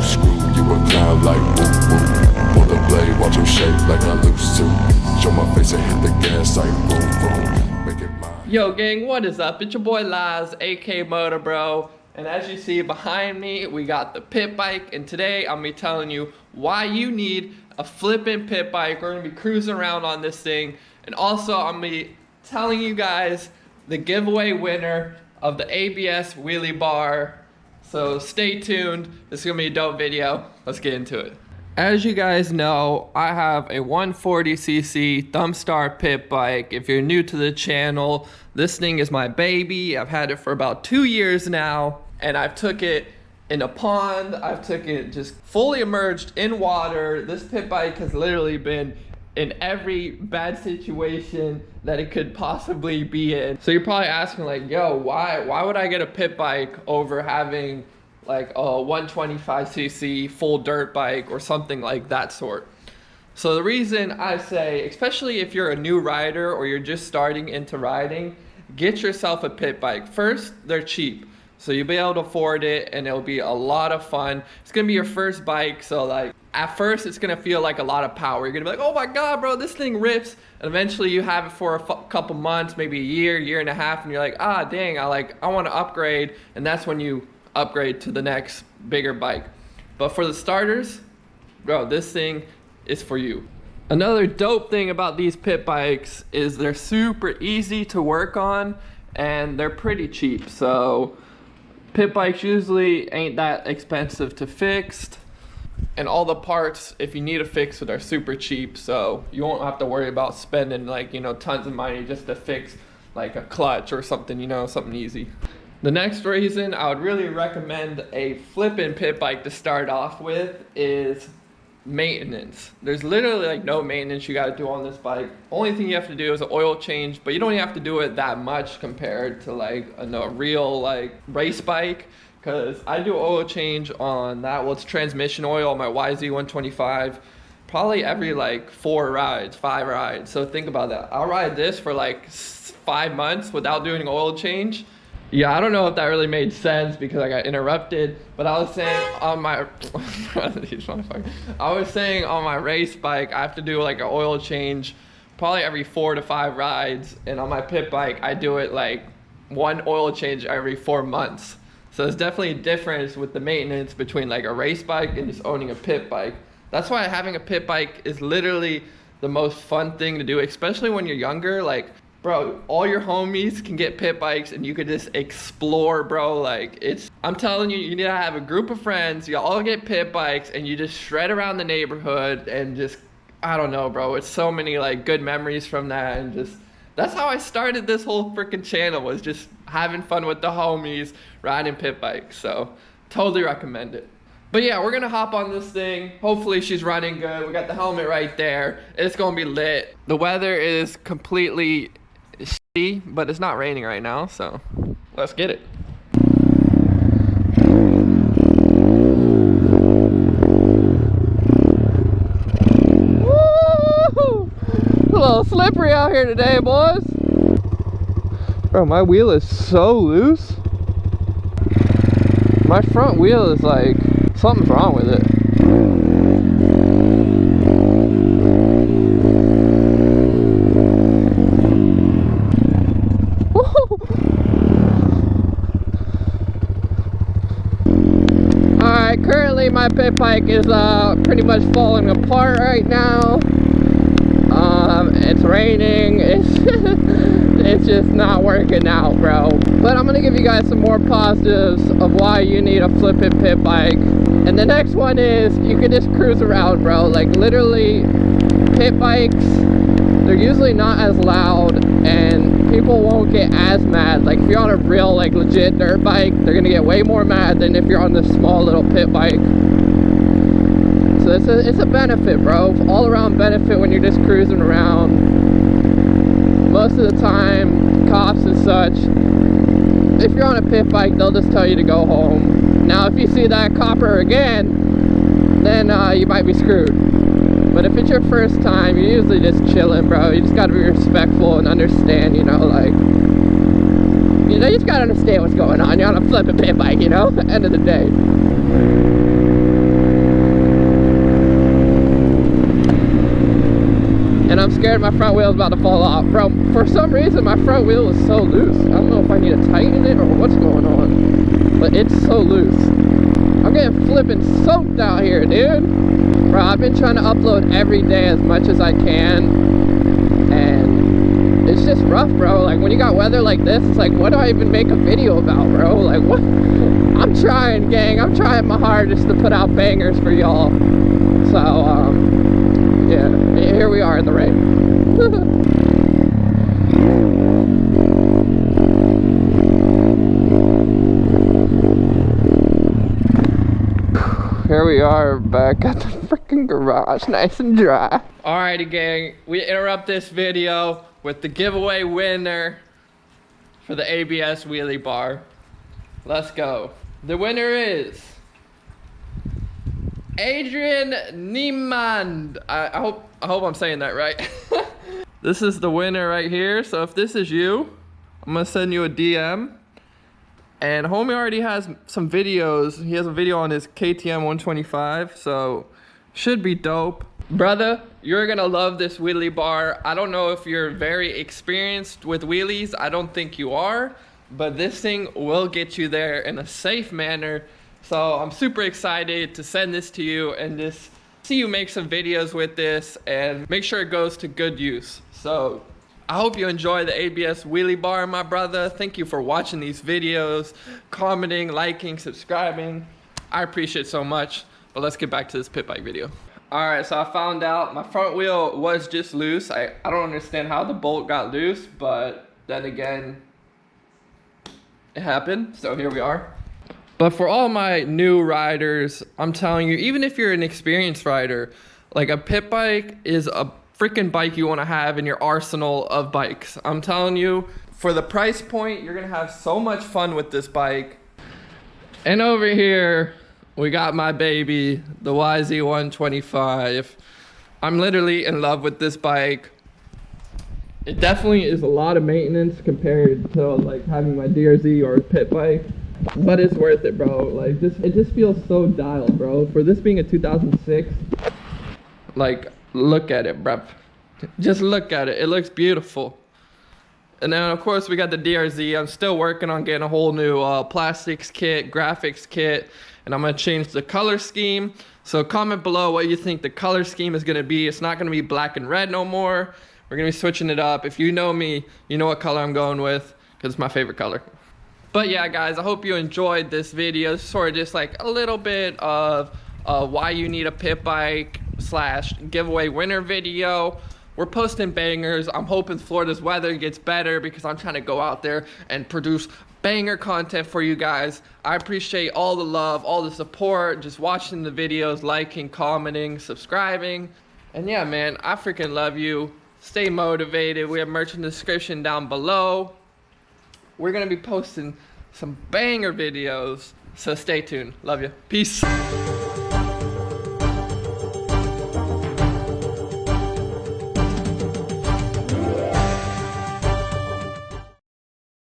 screw. You a clown like woo woo. Pull the blade, watch him shake like I lose to. Show my face and hit the gas like boom boom. Make it mine. Yo gang, what is up? It's your boy Laz, aka Moto Bro. And as you see behind me, we got the pit bike. And today I'm gonna be telling you why you need a flippin' pit bike. We're gonna be cruising around on this thing. And also I'm gonna be telling you guys the giveaway winner of the ABS wheelie bar. So stay tuned. This is gonna be a dope video. Let's get into it. As you guys know, I have a 140cc Thumpstar pit bike. If you're new to the channel, this thing is my baby. I've had it for about 2 years now, and I've took it in a pond. I've took it just fully immersed in water. This pit bike has literally been in every bad situation that it could possibly be in. So you're probably asking like, yo, why would I get a pit bike over having like a 125cc full dirt bike or something like that sort? So the reason I say, especially if you're a new rider or you're just starting into riding, get yourself a pit bike. First, they're cheap, so you'll be able to afford it and it'll be a lot of fun. It's gonna be your first bike, so like at first it's gonna feel like a lot of power. You're gonna be like, oh my god bro, this thing rips. And eventually you have it for a couple months, maybe a year and a half, and you're like, ah dang, I want to upgrade. And that's when you upgrade to the next bigger bike. But for the starters, bro, this thing is for you. Another dope thing about these pit bikes is they're super easy to work on and they're pretty cheap. So pit bikes usually ain't that expensive to fix, and all the parts, if you need to fix it, are super cheap, so you won't have to worry about spending like, you know, tons of money just to fix like a clutch or something, you know, something easy. The next reason I would really recommend a flippin' pit bike to start off with is maintenance. There's literally like no maintenance you got to do on this bike. Only thing you have to do is an oil change, but you don't even have to do it that much compared to like a real like race bike, because I do oil change on that. Well, it's transmission oil on my YZ125 probably every like 5 rides. So think about that. I'll ride this for like 5 months without doing an oil change. Yeah, I don't know if that really made sense because I got interrupted, but I was saying on my race bike, I have to do like an oil change probably every 4 to 5 rides, and on my pit bike, I do it like 1 oil change every 4 months. So there's definitely a difference with the maintenance between like a race bike and just owning a pit bike. That's why having a pit bike is literally the most fun thing to do, especially when you're younger. Like, bro, all your homies can get pit bikes and you could just explore, bro. Like, I'm telling you, you need to have a group of friends, you all get pit bikes and you just shred around the neighborhood and just, I don't know, bro. It's so many like good memories from that, and just, that's how I started this whole freaking channel, was just having fun with the homies, riding pit bikes. So totally recommend it. But yeah, we're gonna hop on this thing. Hopefully she's running good. We got the helmet right there. It's gonna be lit. The weather is completely shitty, but it's not raining right now, so let's get it. Woo! It's a little slippery out here today, boys. Bro, my wheel is so loose. My front wheel is like, something's wrong with it. Alright, currently my pit bike is pretty much falling apart right now. It's raining, it's just not working out, bro. But I'm gonna give you guys some more positives of why you need a flippin' pit bike. And the next one is you can just cruise around, bro. Like, literally, pit bikes, they're usually not as loud and people won't get as mad. Like, if you're on a real like legit dirt bike, they're gonna get way more mad than if you're on this small little pit bike. So it's a benefit, bro. All around benefit when you're just cruising around. Most of the time, cops and such, if you're on a pit bike, they'll just tell you to go home. Now, if you see that copper again, then you might be screwed. But if it's your first time, you're usually just chilling, bro. You just gotta be respectful and understand, you know, like, you know, you just gotta understand what's going on. You're on a flippin' pit bike, you know, end of the day. I'm scared my front wheel is about to fall off. Bro, for some reason my front wheel is so loose. I don't know if I need to tighten it or what's going on, but it's so loose. I'm getting flipping soaked out here, dude. Bro, I've been trying to upload every day as much as I can, and it's just rough, bro. Like, when you got weather like this, it's like, what do I even make a video about, bro? Like, what? I'm trying, gang. I'm trying my hardest to put out bangers for y'all. So, yeah, here we are in the rain. Here we are back at the freaking garage, nice and dry. Alrighty, gang, we interrupt this video with the giveaway winner for the ABS wheelie bar. Let's go. The winner is Adrian Niemand. I hope I'm saying that right. This is the winner right here. So if this is you, I'm gonna send you a DM. And homie already has some videos. He has a video on his KTM 125, so should be dope. Brother, you're gonna love this wheelie bar. I don't know if you're very experienced with wheelies. I don't think you are, but this thing will get you there in a safe manner. So I'm super excited to send this to you and just see you make some videos with this and make sure it goes to good use. So I hope you enjoy the ABS wheelie bar, my brother. Thank you for watching these videos, commenting, liking, subscribing. I appreciate it so much. But let's get back to this pit bike video. All right, so I found out my front wheel was just loose. I don't understand how the bolt got loose, but then again, it happened. So here we are. But for all my new riders, I'm telling you, even if you're an experienced rider, like, a pit bike is a freaking bike you want to have in your arsenal of bikes. I'm telling you, for the price point, you're gonna have so much fun with this bike. And over here, we got my baby, the YZ125. I'm literally in love with this bike. It definitely is a lot of maintenance compared to like having my DRZ or a pit bike, but it's worth it, bro. Like, it just feels so dialed, bro. For this being a 2006, like, look at it, bruv. Just look at it. It looks beautiful. And then, of course, we got the DRZ. I'm still working on getting a whole new plastics kit, graphics kit, and I'm going to change the color scheme. So comment below what you think the color scheme is going to be. It's not going to be black and red no more. We're going to be switching it up. If you know me, you know what color I'm going with, because it's my favorite color. But yeah, guys, I hope you enjoyed this video. Sort of just like a little bit of why you need a pit bike / giveaway winner video. We're posting bangers. I'm hoping Florida's weather gets better because I'm trying to go out there and produce banger content for you guys. I appreciate all the love, all the support, just watching the videos, liking, commenting, subscribing. And yeah, man, I freaking love you. Stay motivated. We have merch in the description down below. We're gonna be posting some banger videos, so stay tuned. Love you. Peace.